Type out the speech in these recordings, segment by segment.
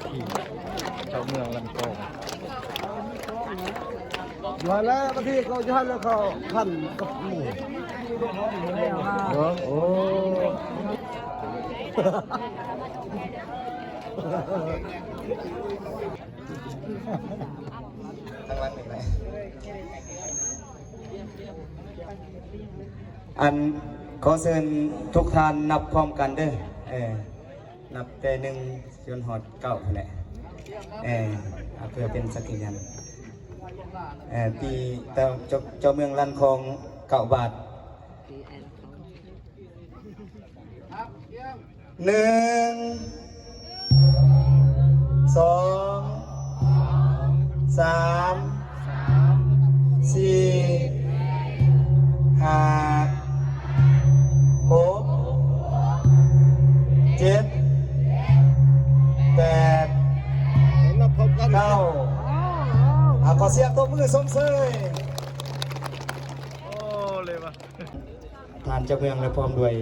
ทีเจ้าเมืองลำโพงมาแล้วบางทีเขาจะให้แล้วเขาขันกับหมูโอ้ตั้งรักหนึ่งเลยอันขอเชิญทุกท่านนับพร้อมกันเด้อนับแต่หนึ่งจนหอดเก้าแหละเพื่อเป็นสักขีพยานปีเจ้าเมืองลันคองเก้าบาทหนึ่งสองสามสี่ห้าหกเจ็ดแปดเก้าขอเสียงตบมือส้มเซยโอ้เลยวะทานเจ้าเมืองและพร้อมด้วย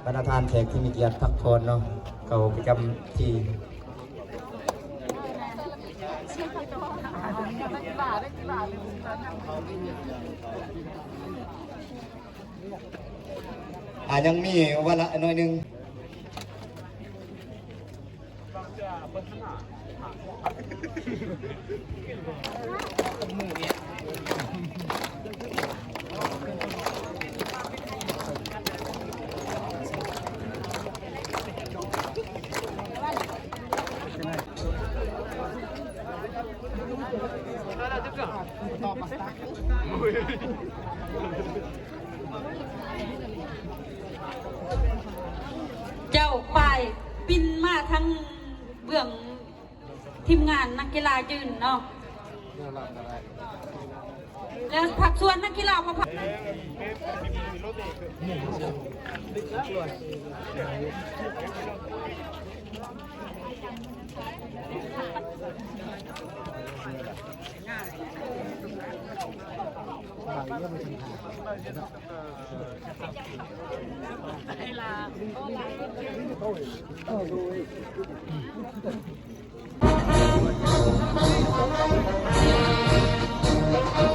บรรดาทานแขกที่มีเกียรติพักผ่อนเนาะเก่าประจำที่ยังมีวันละหน่อยหนึ่งเจ้าไปบินมาทั้งเบื้องทีมงานนักกีฬายืนเนาะแล้วผักส่วนนักกีฬามาผักเ